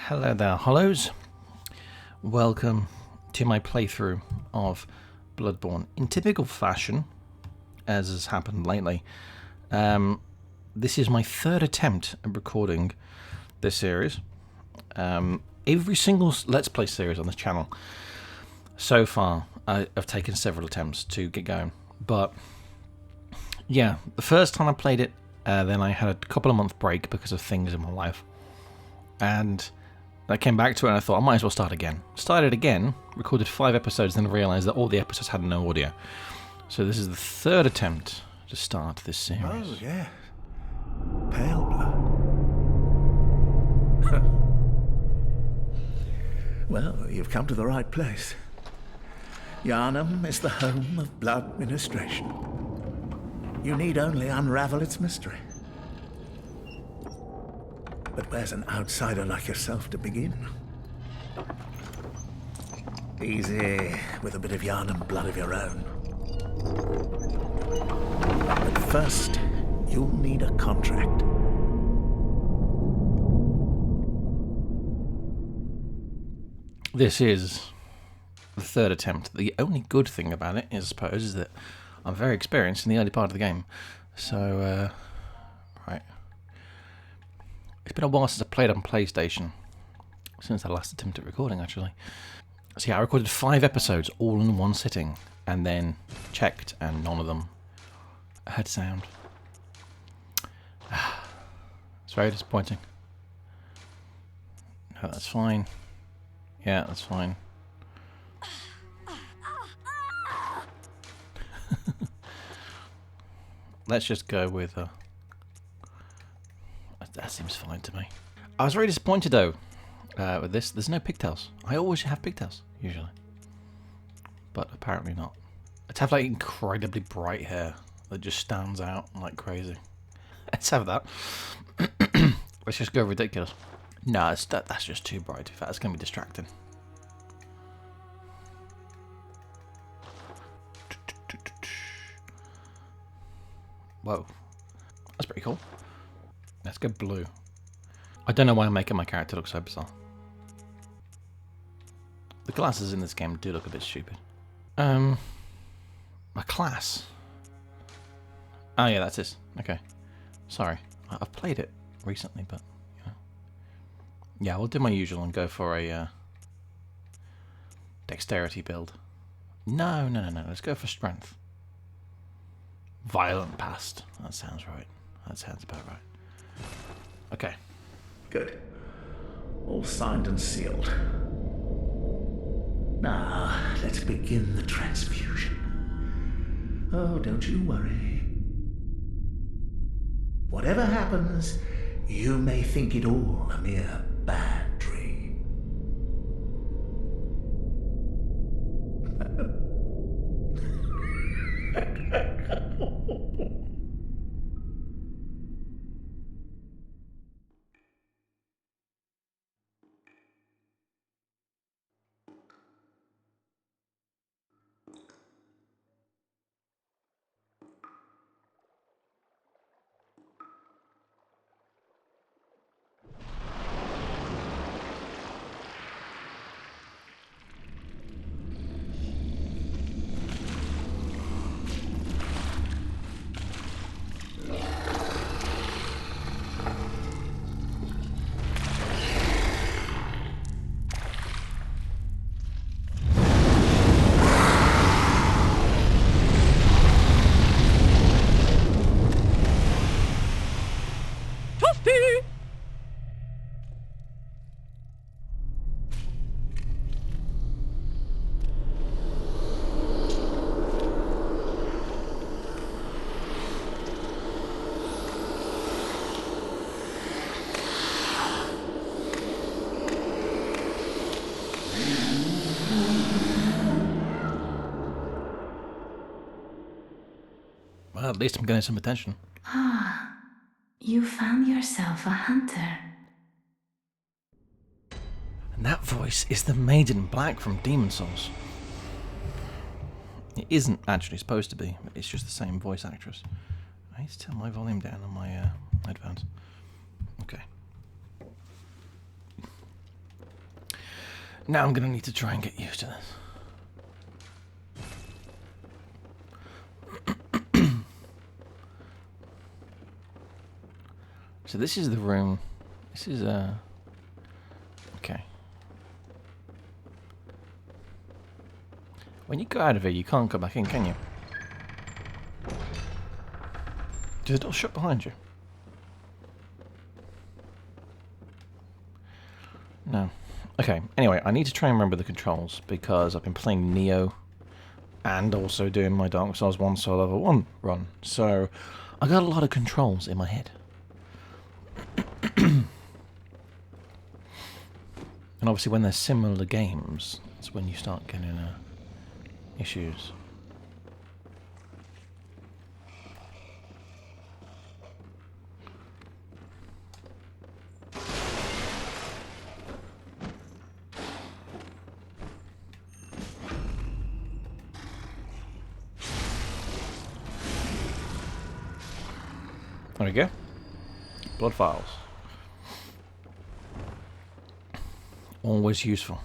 Hello there, Hollows. Welcome to my playthrough of Bloodborne. In typical fashion, as has happened lately, this is my third attempt at recording this series. Every single Let's Play series on this channel so far, I've taken several attempts to get going. But yeah, the first time I played it, then I had a couple of month break because of things in my life. And I came back to it and I thought I might as well start again. Started again, recorded 5 episodes, then realised that all the episodes had no audio. So this is the third attempt to start this series. Oh, yeah. Pale blood. Well, you've come to the right place. Yharnam is the home of blood ministration. You need only unravel its mystery. But where's an outsider like yourself to begin? Easy, with a bit of Yharnam blood of your own. But first, you'll need a contract. This is the third attempt. The only good thing about it, I suppose, is that I'm very experienced in the early part of the game. So, right. It's been a while since I played on PlayStation. Since the last attempt at recording, actually. So yeah, I recorded 5 episodes all in one sitting, and then checked, and none of them had sound. It's very disappointing. No, that's fine. Yeah, that's fine. Let's just go with... that seems fine to me. I was very disappointed though with this. There's no pigtails. I always have pigtails, usually. But apparently not. Let's have like incredibly bright hair that just stands out like crazy. Let's have that. Let's just go ridiculous. No, that's just too bright. In fact, it's going to be distracting. Whoa. That's pretty cool. Let's go blue. I don't know why I'm making my character look so bizarre. The glasses in this game do look a bit stupid. My class. Oh yeah, that's this. Okay. Sorry. I've played it recently, but you know. Yeah, we'll do my usual and go for a dexterity build. No. Let's go for strength. Violent past. That sounds right. That sounds about right. Okay. Good. All signed and sealed. Now, let's begin the transfusion. Oh, don't you worry. Whatever happens, you may think it all a mere bad dream. Well, at least I'm getting some attention. Ah, you found yourself a hunter. And that voice is the Maiden in Black from Demon Souls. It isn't actually supposed to be, but it's just the same voice actress. I need to turn my volume down on my headphones. Okay. Now I'm going to need to try and get used to this. So this is the room. This is okay. When you go out of here, you can't go back in, can you? Does the door shut behind you? No. Okay, anyway, I need to try and remember the controls because I've been playing Neo and also doing my Dark Souls 1 Soul Level 1 run. So I got a lot of controls in my head. And obviously when there's similar games, that's when you start getting issues. There we go. Blood files. Always useful.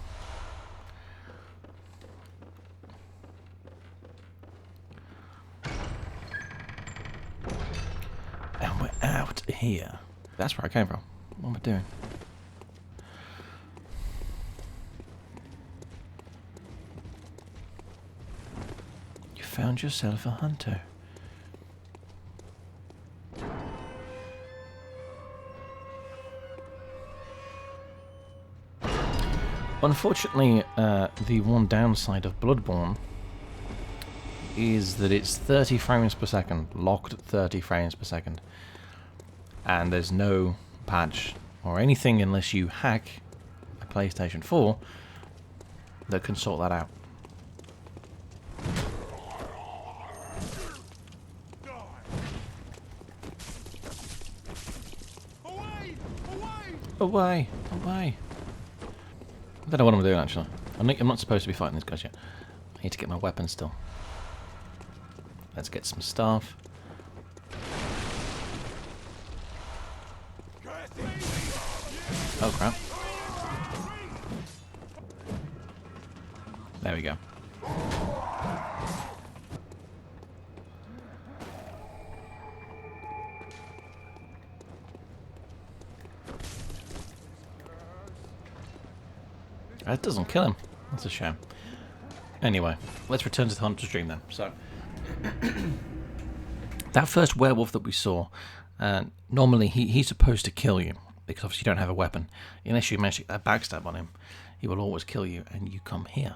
And we're out here. That's where I came from. What am I doing? You found yourself a hunter. Unfortunately, the one downside of Bloodborne is that it's 30 frames per second, locked at 30 frames per second. And there's no patch or anything unless you hack a PlayStation 4 that can sort that out. Away! Away! I don't know what I'm doing actually. I'm not supposed to be fighting these guys yet. I need to get my weapon still. Let's get some stuff. Oh crap. There we go. That doesn't kill him. That's a shame. Anyway, let's return to the Hunter's Dream then. So, that first werewolf that we saw, normally he's supposed to kill you, because obviously you don't have a weapon. Unless you manage to get a backstab on him, he will always kill you, and you come here.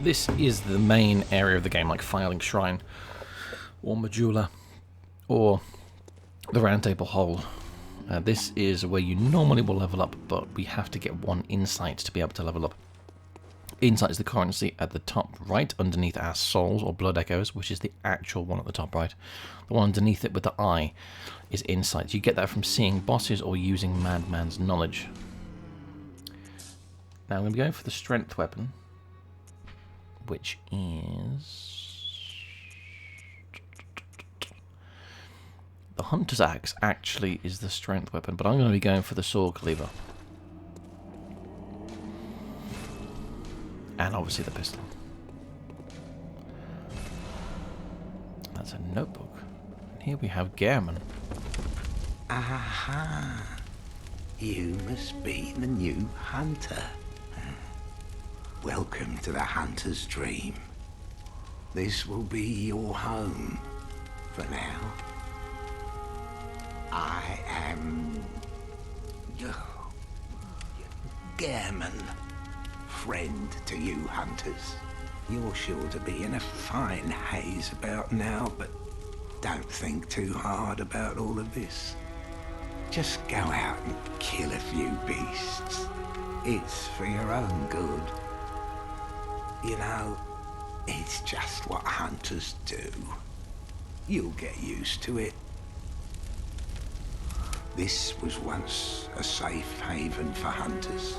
This is the main area of the game, like Filing Shrine, or Majula, or the Round Table Hole. This is where you normally will level up, but we have to get one insight to be able to level up. Insight is the currency at the top right, underneath our souls, or blood echoes, which is the actual one at the top right. The one underneath it with the eye is insight. You get that from seeing bosses or using Madman's knowledge. Now I'm going to be going for the strength weapon, which is the Hunter's Axe. Actually is the strength weapon, but I'm going to be going for the sword cleaver, and obviously the pistol. That's a notebook, and here we have Gehrman. Aha! You must be the new hunter. Welcome to the Hunter's Dream. This will be your home for now. I am Gehrman, friend to you hunters. You're sure to be in a fine haze about now, but don't think too hard about all of this. Just go out and kill a few beasts. It's for your own good. You know, It's just what hunters do. You'll get used to it. This was once a safe haven for hunters.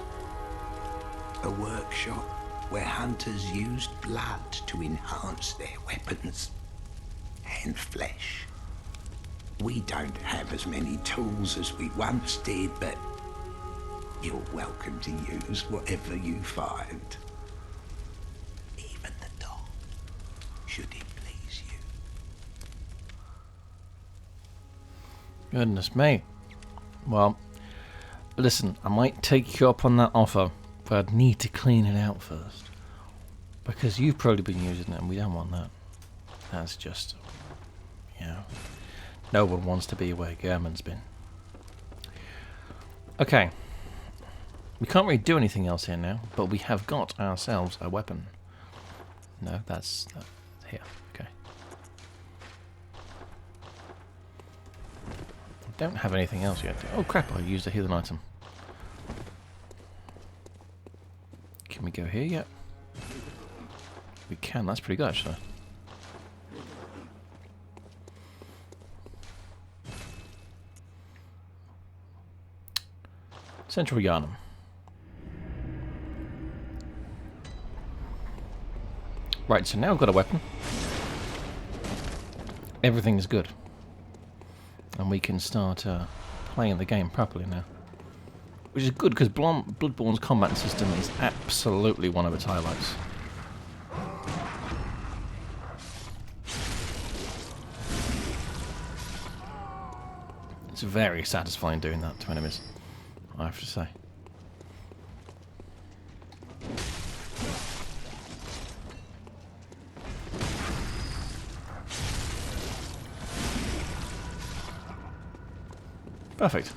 A workshop where hunters used blood to enhance their weapons and flesh. We don't have as many tools as we once did, but you're welcome to use whatever you find. Even the dog, should it please you. Goodness me. Well, listen, I might take you up on that offer, but I'd need to clean it out first. Because you've probably been using it and we don't want that. That's just, no one wants to be where German's been. Okay. We can't really do anything else here now, but we have got ourselves a weapon. No, that's here. Okay. Don't have anything else yet. Oh crap, I used a healing item. Can we go here yet? We can, that's pretty good actually. Central Yharnam. Right, so now I've got a weapon. Everything is good. And we can start playing the game properly now. Which is good, because Bloodborne's combat system is absolutely one of its highlights. It's very satisfying doing that to enemies, I have to say. Perfect.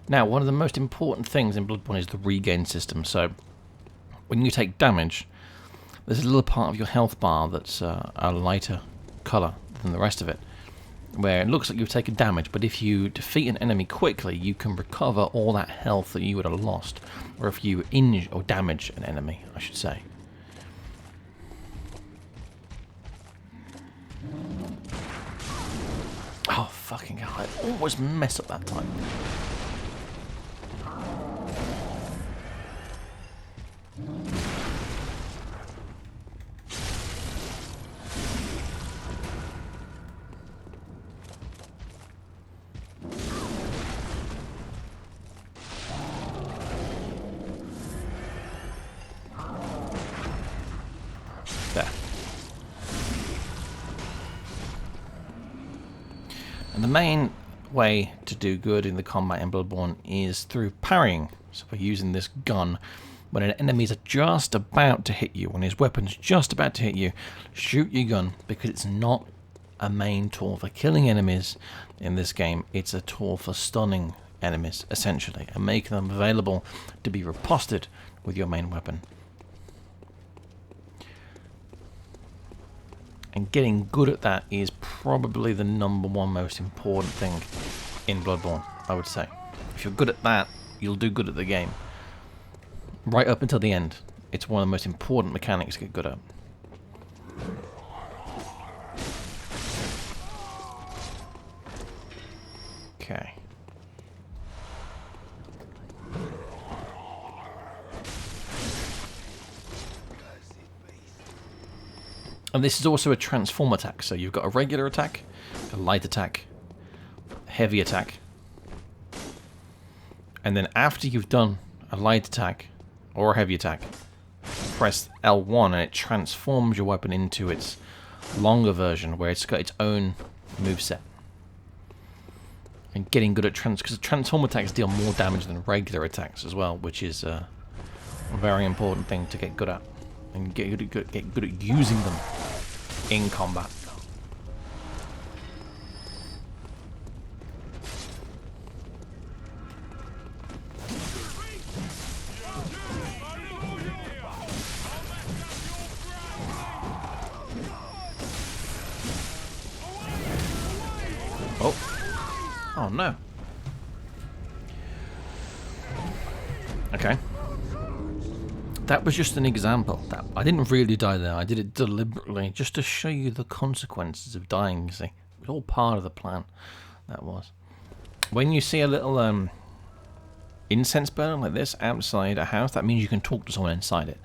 Now, one of the most important things in Bloodborne is the regain system. So, when you take damage, there's a little part of your health bar that's a lighter colour than the rest of it, where it looks like you've taken damage, but if you defeat an enemy quickly, you can recover all that health that you would have lost, or if you injure or damage an enemy, I should say. Oh, fucking hell, I almost messed up that time. There. And the main way to do good in the combat in Bloodborne is through parrying. So we're using this gun. When an enemy's just about to hit you, when his weapon's just about to hit you, shoot your gun, because it's not a main tool for killing enemies in this game. It's a tool for stunning enemies, essentially, and making them available to be riposted with your main weapon. And getting good at that is probably the #1 most important thing in Bloodborne, I would say. If you're good at that, you'll do good at the game. Right up until the end, it's one of the most important mechanics to get good at. Okay. And this is also a transform attack, so you've got a regular attack, a light attack, heavy attack, and then after you've done a light attack or a heavy attack, press L1 and it transforms your weapon into its longer version where it's got its own moveset. And getting good at because transform attacks deal more damage than regular attacks as well, which is a very important thing to get good at. And get good at using them in combat. Oh. Oh, no. Okay. That was just an example. I didn't really die there. I did it deliberately just to show you the consequences of dying, you see. It was all part of the plan. That was. When you see a little incense burner like this outside a house, that means you can talk to someone inside it.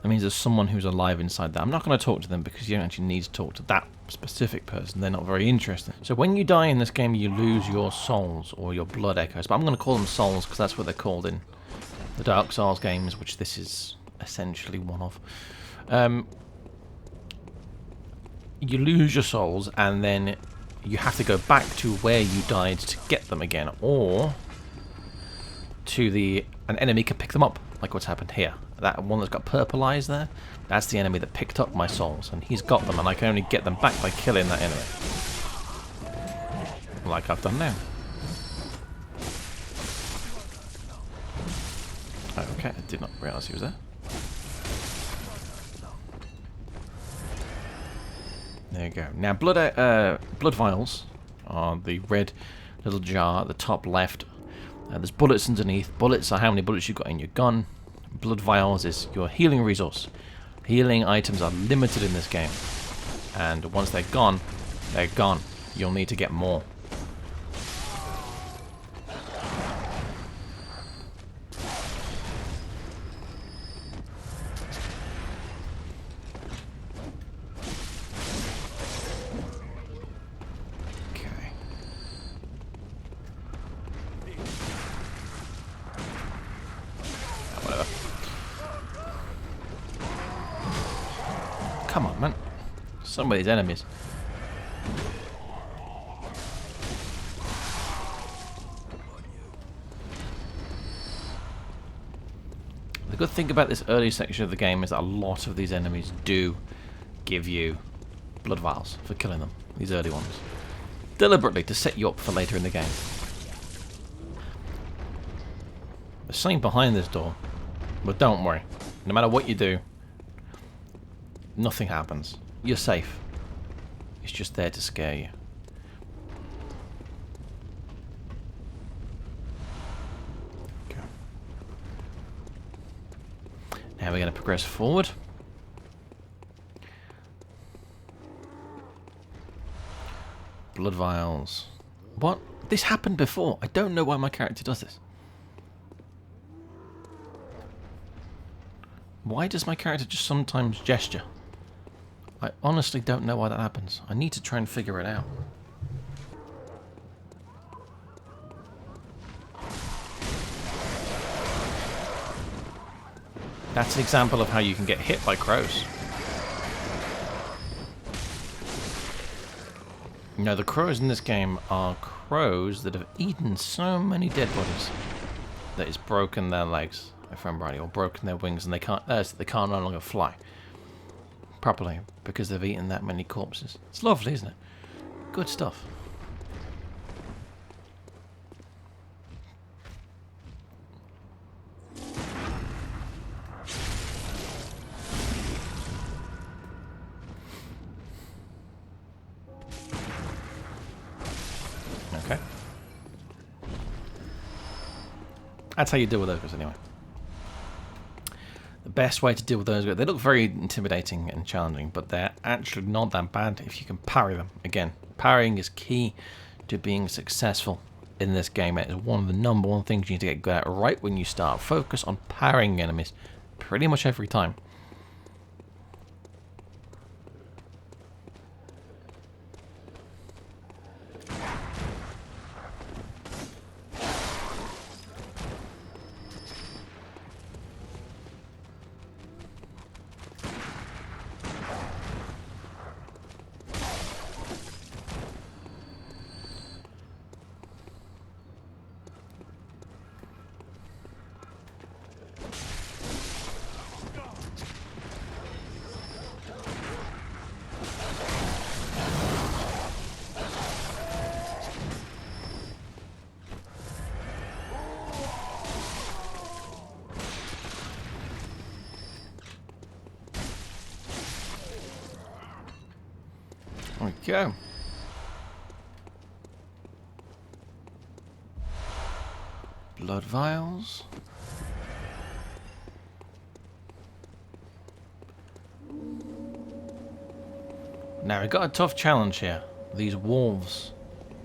That means there's someone who's alive inside that. I'm not going to talk to them because you don't actually need to talk to that specific person. They're not very interesting. So when you die in this game, you lose your souls or your blood echoes. But I'm going to call them souls because that's what they're called in the Dark Souls games, which this is essentially one of. You lose your souls and then you have to go back to where you died to get them again, or to an enemy can pick them up, like what's happened here. That one that's got purple eyes there, that's the enemy that picked up my souls, and he's got them, and I can only get them back by killing that enemy. Like I've done now. Okay, I did not realise he was there. There you go. Now, blood vials are the red little jar at the top left. There's bullets underneath. Bullets are how many bullets you've got in your gun. Blood vials is your healing resource. Healing items are limited in this game, and once they're gone, they're gone. You'll need to get more. Come on, man. Some of these enemies. The good thing about this early section of the game is that a lot of these enemies do give you blood vials for killing them. These early ones. Deliberately to set you up for later in the game. There's something behind this door. But don't worry. No matter what you do, nothing happens. You're safe. It's just there to scare you. Okay. Now we're going to progress forward. Blood vials. What? This happened before. I don't know why my character does this. Why does my character just sometimes gesture? I honestly don't know why that happens. I need to try and figure it out. That's an example of how you can get hit by crows. No, the crows in this game are crows that have eaten so many dead bodies that it's broken their legs, if I'm right, or broken their wings, and they can't no longer fly properly because they've eaten that many corpses. It's lovely, isn't it? Good stuff. Okay. That's how you deal with those guys anyway. The best way to deal with those guys, they look very intimidating and challenging, but they're actually not that bad if you can parry them. Again, parrying is key to being successful in this game. It is one of the #1 things you need to get good at right when you start. Focus on parrying enemies pretty much every time. There we go. blood vials. Now we've got a tough challenge here. These wolves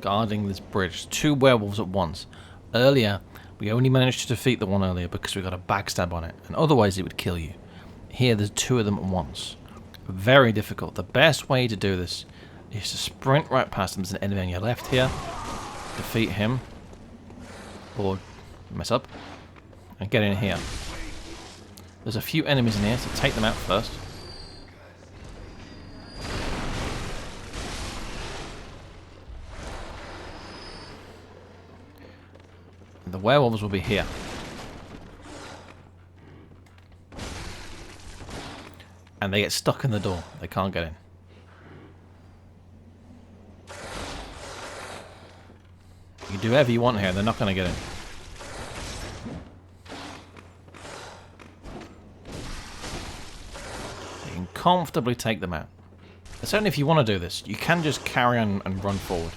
guarding this bridge. 2 werewolves at once. Earlier, we only managed to defeat the one earlier because we got a backstab on it, and otherwise it would kill you. Here there's 2 of them at once. Very difficult. The best way to do this is to sprint right past them. There's an enemy on your left here. Defeat him. Or mess up. And get in here. There's a few enemies in here, so take them out first. The werewolves will be here. And they get stuck in the door. They can't get in. You can do whatever you want here. They're not going to get in. You can comfortably take them out. Certainly if you want to do this, you can just carry on and run forward.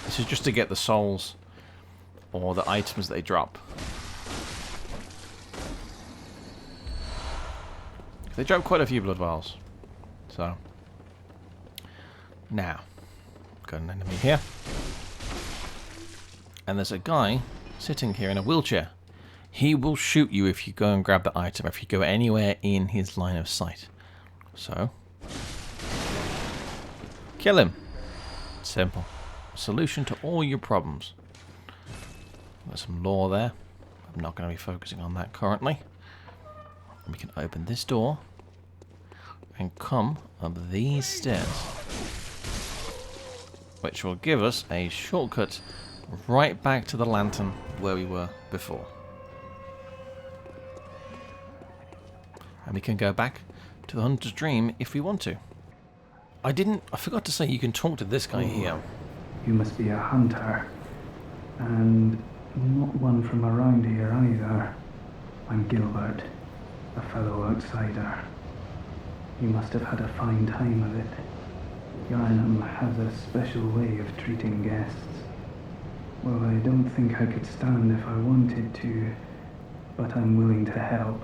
This is just to get the souls or the items that they drop. They drop quite a few blood vials. So, now, got an enemy here. And there's a guy sitting here in a wheelchair. He will shoot you if you go and grab the item, if you go anywhere in his line of sight. So, kill him. Simple. Solution to all your problems. There's some lore there. I'm not going to be focusing on that currently. We can open this door and come up these stairs, which will give us a shortcut right back to the lantern where we were before. And we can go back to the Hunter's Dream if we want to. I forgot to say you can talk to this guy here. You must be a hunter, and not one from around here either. I'm Gilbert, a fellow outsider. You must have had a fine time of it. Yharnam has a special way of treating guests. Well, I don't think I could stand if I wanted to, but I'm willing to help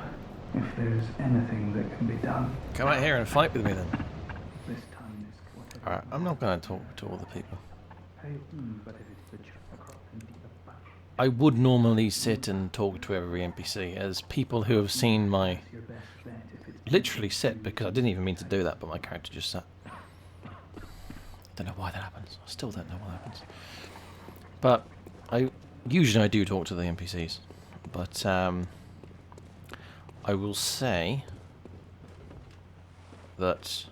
if there's anything that can be done. Come out here and fight with me then. This time is whatever. Alright, I'm not going to talk to all the people. But if it's the crop and the back. I would normally sit and talk to every NPC, as people who have seen my... literally sit, because I didn't even mean to do that, but my character just sat. Don't know why that happens. I still don't know what happens. But usually I do talk to the NPCs. But I will say that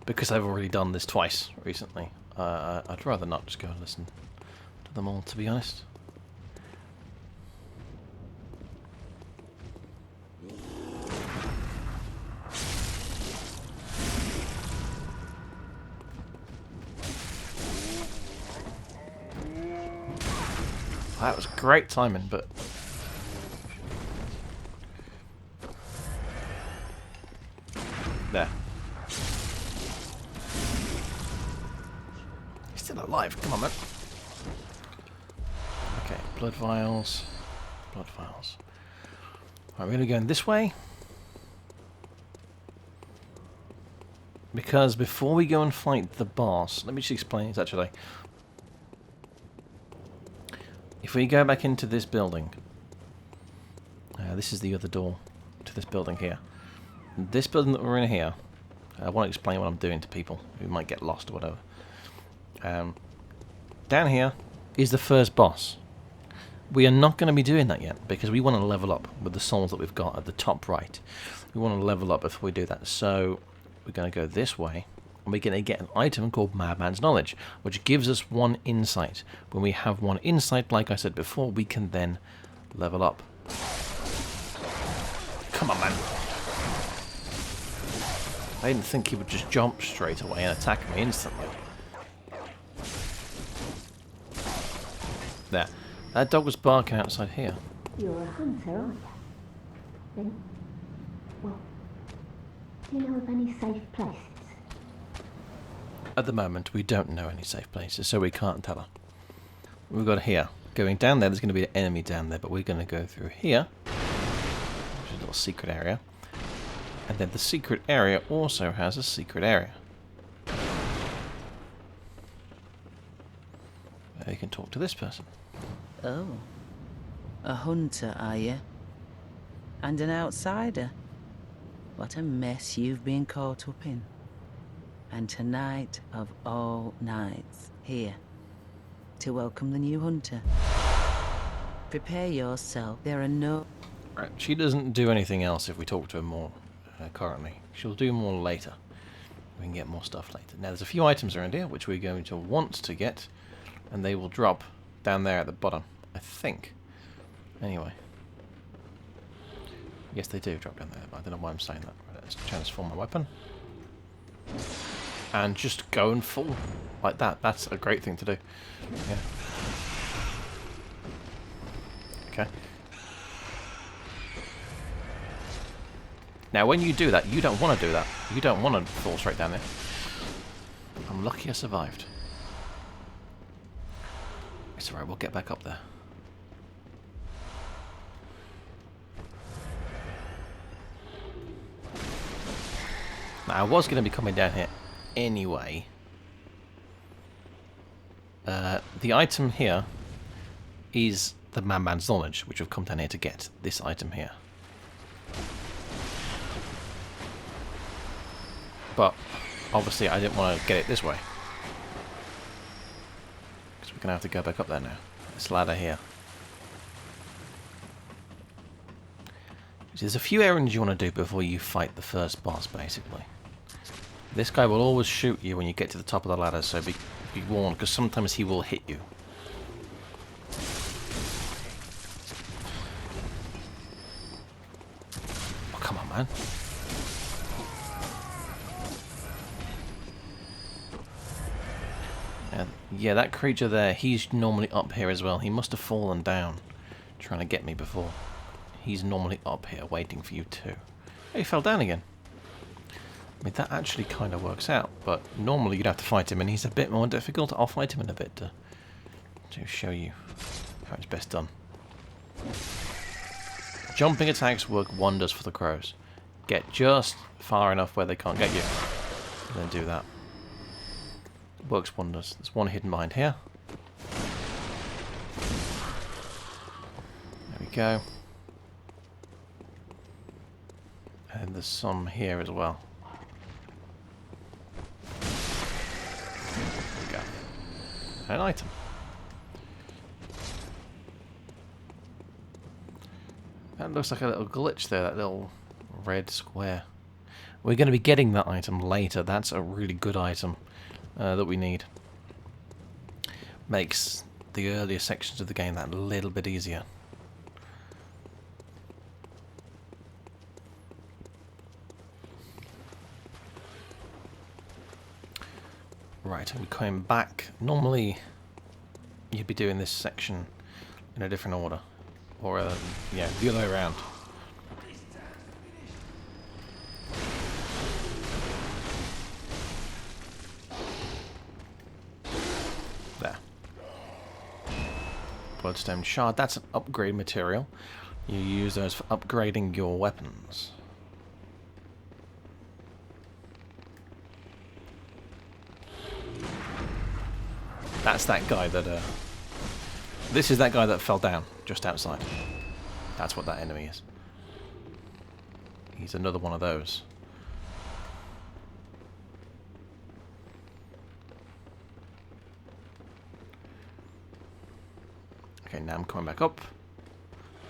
because I've already done this twice recently, I'd rather not just go and listen to them all, to be honest. That was great timing, but... there. He's still alive, come on man. Okay, blood vials. Blood vials. Right, we're gonna go in this way. Because before we go and fight the boss, let me just explain this actually. If we go back into this building, this is the other door to this building here. This building that we're in here, I want to explain what I'm doing to people who might get lost or whatever. Down here is the first boss. We are not going to be doing that yet because we want to level up with the souls that we've got at the top right. We want to level up before we do that. So we're going to go this way. And we're going to get an item called Madman's Knowledge, which gives us 1 insight. When we have 1 insight, like I said before, we can then level up. Come on, man. I didn't think he would just jump straight away and attack me instantly. There. That dog was barking outside here. You're a hunter, aren't you? Then, well, do you know of any safe places? At the moment, we don't know any safe places, so we can't tell her. we've got here. Going down there, there's going to be an enemy down there, but we're going to go through here, which is a little secret area. And then the secret area also has a secret area. You can talk to this person. Oh. A hunter, are you? And an outsider? What a mess you've been caught up in. And tonight of all nights, here, to welcome the new hunter. Prepare yourself. There are no... Right, she doesn't do anything else if we talk to her more currently. She'll do more later. We can get more stuff later. Now, there's a few items around here which we're going to want to get, and they will drop down there at the bottom, I think. Anyway. Yes, they do drop down there, but I don't know why I'm saying that. Right, let's transform my weapon. And just go and fall like that. That's a great thing to do. Yeah. Okay. Now, when you do that, you don't want to do that. You don't want to fall straight down there. I'm lucky I survived. It's alright, we'll get back up there. Now, I was going to be coming down here anyway. The item here is the madman's knowledge, which we've come down here to get. This item here. But obviously I didn't want to get it this way, because we're going to have to go back up there now. This ladder here. So there's a few errands you want to do before you fight the first boss, basically. This guy will always shoot you when you get to the top of the ladder, so be warned, because sometimes he will hit you. Oh, come on, man. Yeah, that creature there, he's normally up here as well. He must have fallen down trying to get me before. He's normally up here waiting for you too. Oh, he fell down again. I mean, that actually kind of works out, but normally you'd have to fight him, and he's a bit more difficult. I'll fight him in a bit to show you how it's best done. Jumping attacks work wonders for the crows. Get just far enough where they can't get you, and then do that. Works wonders. There's one hidden behind here. There we go. And there's some here as well. There we go. An item. That looks like a little glitch there, that little red square. We're going to be getting that item later. That's a really good item. That we need. Makes the earlier sections of the game that little bit easier. Right, we're coming back. Normally you'd be doing this section in a different order. Or yeah, the other way around. Bloodstone shard, that's an upgrade material. You use those for upgrading your weapons. That's that guy that this is that guy that fell down just outside. That's what that enemy is. He's another one of those. Okay, now I'm coming back up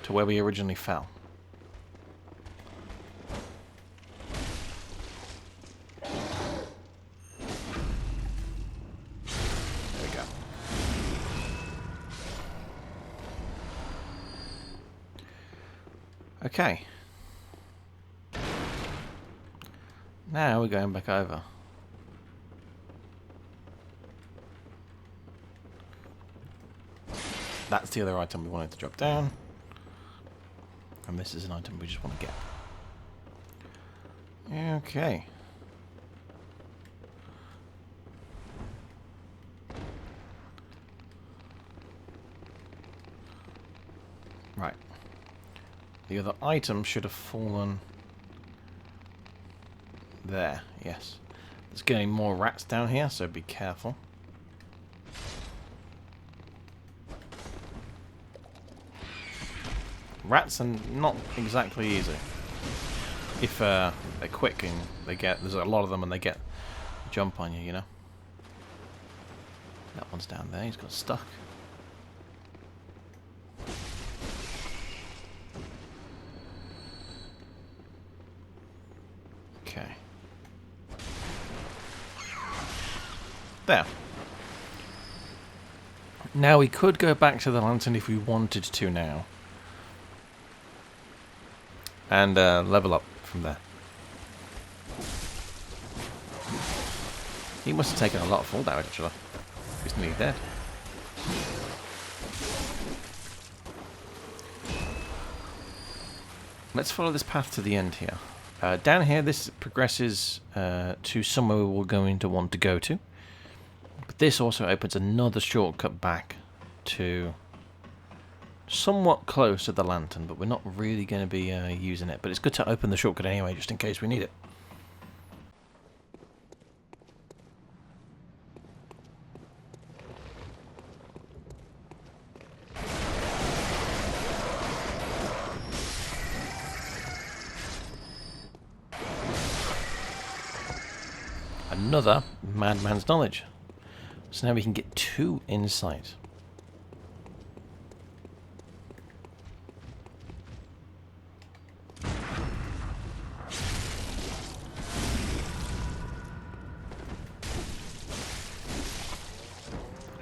to where we originally fell. There we go. Okay. Now we're going back over. That's the other item we wanted to drop down. And this is an item we just want to get. Okay. The other item should have fallen there, yes. There's getting more rats down here, so be careful. Rats are not exactly easy. If they're quick and there's a lot of them and they get jump on you, you know. That one's down there, he's got stuck. Okay. There. Now we could go back to the lantern if we wanted to now. And level up from there. He must have taken a lot of fall damage actually. He's nearly dead. Let's follow this path to the end here. Down here this progresses to somewhere we're going to want to go to. But this also opens another shortcut back to somewhat close to the lantern, but we're not really going to be using it. But it's good to open the shortcut anyway, just in case we need it. Another madman's knowledge. So now we can get 2 insight.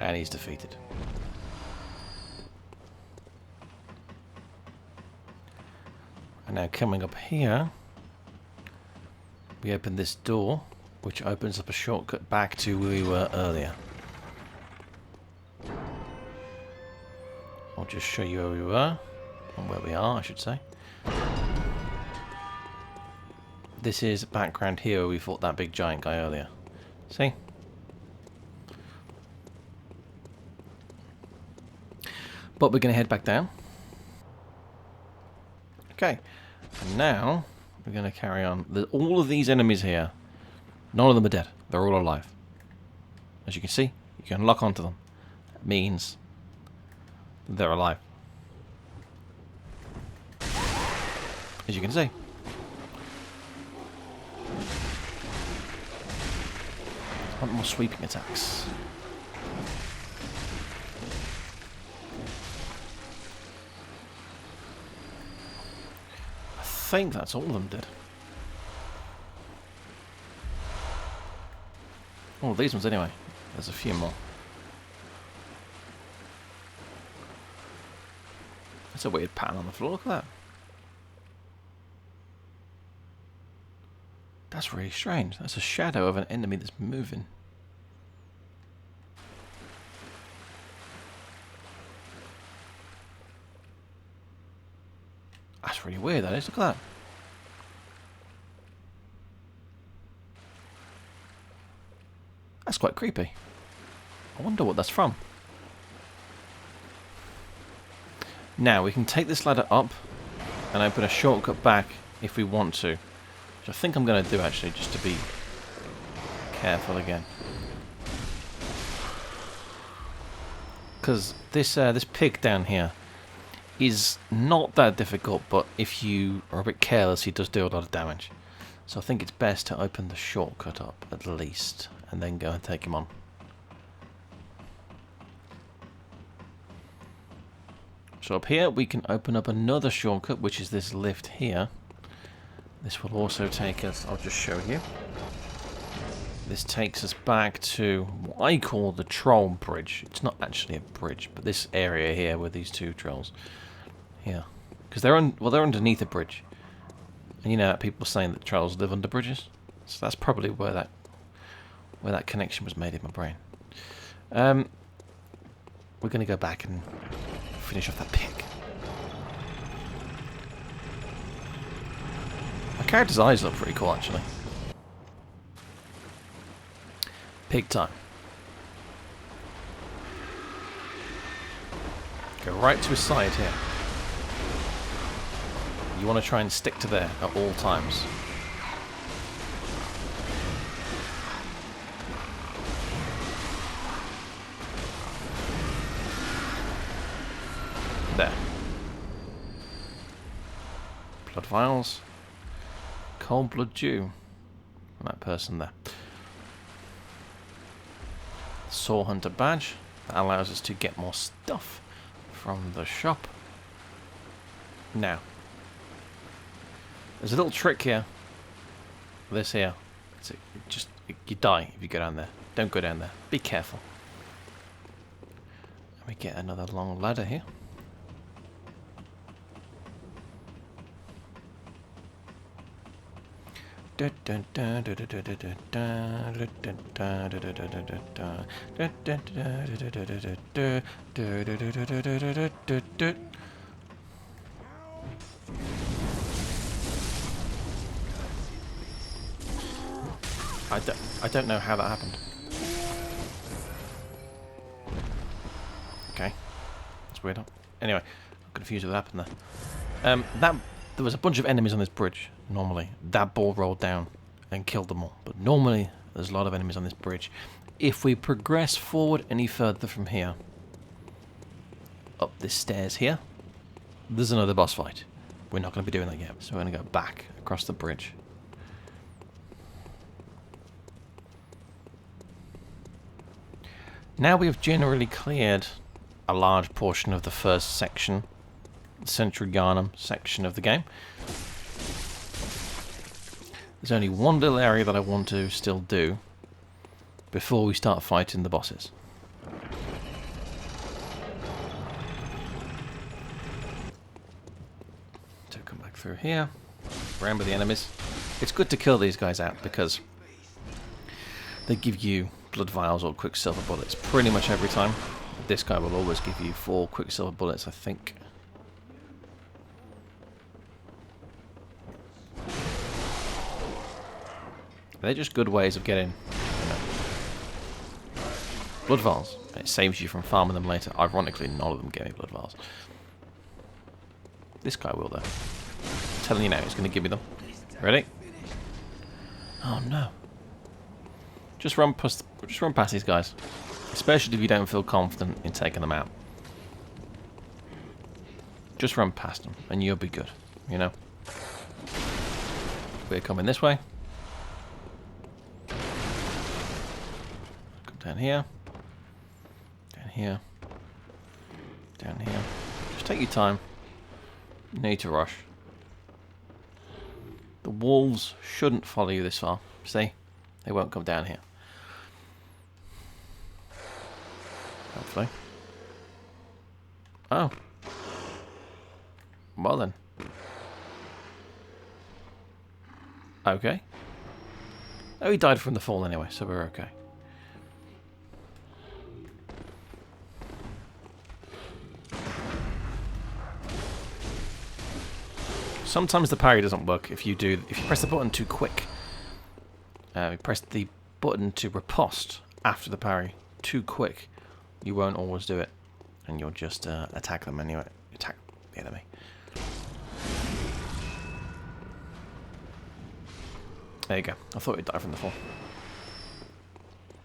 And he's defeated. And now coming up here, we open this door, which opens up a shortcut back to where we were earlier. I'll just show you where we were, or where we are, I should say. This is background here where we fought that big giant guy earlier. See? But we're going to head back down. Okay. And now we're going to carry on. All of these enemies here, none of them are dead. They're all alive. As you can see, you can lock onto them. That means they're alive. As you can see. I want more sweeping attacks. I think that's all of them did. Oh, these ones anyway. There's a few more. That's a weird pattern on the floor. Look at that. That's really strange. That's a shadow of an enemy that's moving. That's really weird, that is. Look at that. That's quite creepy. I wonder what that's from. Now, we can take this ladder up and open a shortcut back if we want to. Which I think I'm going to do, actually, just to be careful again. Because this pig down here is not that difficult, but if you are a bit careless, he does do a lot of damage. So I think it's best to open the shortcut up, at least, and then go and take him on. So up here, we can open up another shortcut, which is this lift here. This will also take us, I'll just show you. This takes us back to what I call the troll bridge. It's not actually a bridge, but this area here with these 2 trolls. Yeah, because they're underneath a bridge, and you know people saying that trolls live under bridges, so that's probably where that connection was made in my brain. We're going to go back and finish off that pig. My character's eyes look pretty cool, actually. Pig time. Go right to his side here. You want to try and stick to there at all times. There. Blood vials. Cold blood dew. And that person there. Saw Hunter badge. That allows us to get more stuff from the shop. Now, there's a little trick here. This here. You die if you go down there. Don't go down there. Be careful. Let me get another long ladder here. I don't know how that happened. Okay, that's weird. Anyway, I'm confused with what happened there. There was a bunch of enemies on this bridge. Normally, that ball rolled down and killed them all. But normally, there's a lot of enemies on this bridge. If we progress forward any further from here, up this stairs here, there's another boss fight. We're not going to be doing that yet, so we're going to go back across the bridge. Now we have generally cleared a large portion of the first section, the Central Yharnam section of the game. There's only one little area that I want to still do before we start fighting the bosses. So come back through here, remember the enemies. It's good to kill these guys out because they give you blood vials or quicksilver bullets pretty much every time. This guy will always give you 4 quicksilver bullets, I think. They're just good ways of getting, blood vials. It saves you from farming them later. Ironically, none of them get any blood vials. This guy will, though. I'm telling you now, he's going to give me them. Ready? Oh no! Just run past these guys, especially if you don't feel confident in taking them out. Just run past them, and you'll be good. You know. We're coming this way. Down here, down here, down here. Just take your time. No need to rush. The wolves shouldn't follow you this far. See? They won't come down here. Hopefully. Oh. Well then. Okay. Oh, he died from the fall anyway, so we're okay. Sometimes the parry doesn't work if you press the button too quick. You press the button to riposte after the parry too quick, you won't always do it, and you'll just attack them anyway. Attack the enemy. There you go. I thought he'd die from the fall.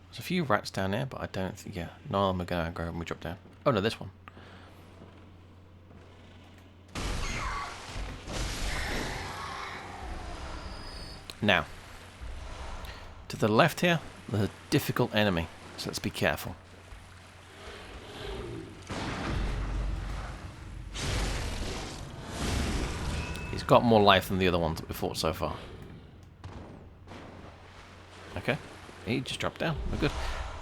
There's a few rats down there, but I don't think, yeah, none of them are going to go when we drop down. Oh no, this one. Now, to the left here, there's a difficult enemy, so let's be careful. He's got more life than the other ones that we fought so far. Okay, he just dropped down. We're good.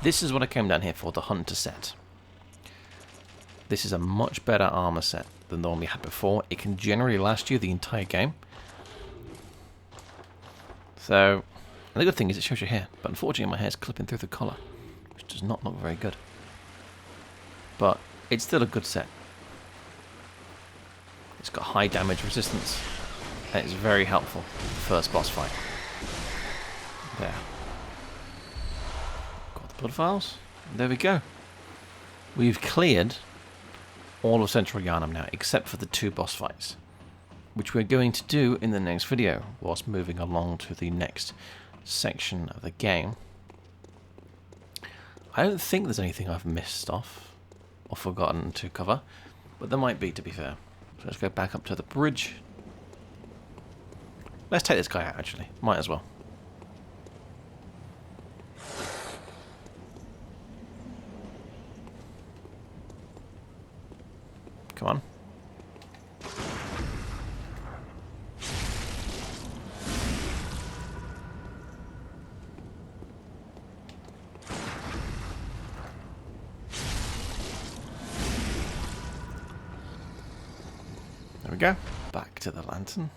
This is what I came down here for, the hunter set. This is a much better armor set than the one we had before. It can generally last you the entire game. So, and the good thing is it shows your hair, but unfortunately my hair's clipping through the collar, which does not look very good. But it's still a good set. It's got high damage resistance, and it's very helpful for the first boss fight. There. Got the blood vials, and there we go. We've cleared all of Central Yharnam now, except for the 2 boss fights. which we're going to do in the next video, whilst moving along to the next section of the game. I don't think there's anything I've missed off or forgotten to cover, but there might be, to be fair. So let's go back up to the bridge. Let's take this guy out, actually. Might as well. Come on. There we go. Back to the lantern.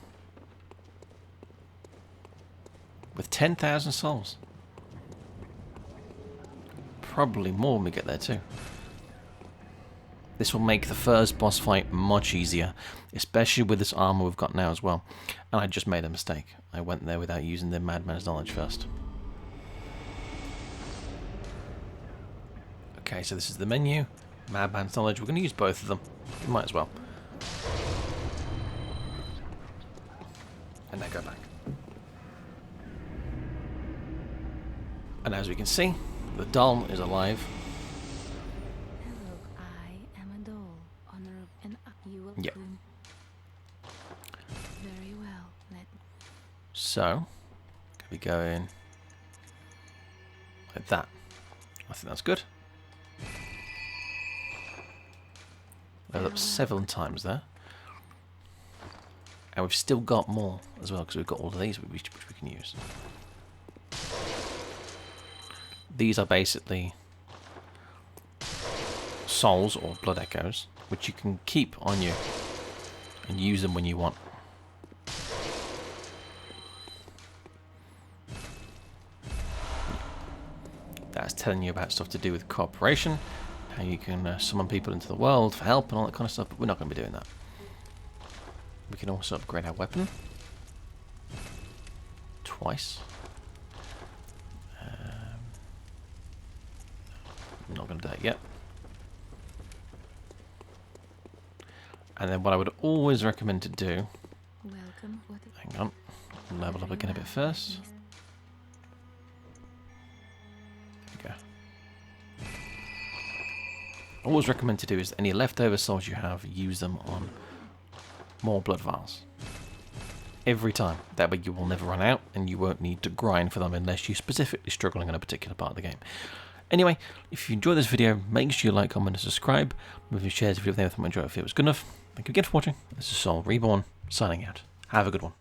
With 10,000 souls. Probably more when we get there too. This will make the first boss fight much easier, especially with this armor we've got now as well. And I just made a mistake. I went there without using the madman's knowledge first. Okay, so this is the menu. Madman's knowledge. We're going to use both of them. We might as well. And now go back. And as we can see, the doll is alive. Hello, I am a doll. Honor and you will Yep. come. Very well. Let So, can we go in like that? I think that's good. Leveled up 7 times there. And we've still got more as well, because we've got all of these which we can use. These are basically souls or blood echoes, which you can keep on you and use them when you want. That's telling you about stuff to do with cooperation, how you can summon people into the world for help and all that kind of stuff, but we're not going to be doing that. We can also upgrade our weapon twice. I'm not going to do that yet. And then what I would always recommend to do, welcome. What hang on, level up again a bit first. There we go. Always recommend to do is any leftover souls you have, use them on more blood vials. Every time. That way you will never run out and you won't need to grind for them unless you're specifically struggling in a particular part of the game. Anyway, if you enjoyed this video, make sure you like, comment and subscribe. If you share this video with anyone who enjoyed it, if it was good enough. Thank you again for watching. This is SoulReborn, signing out. Have a good one.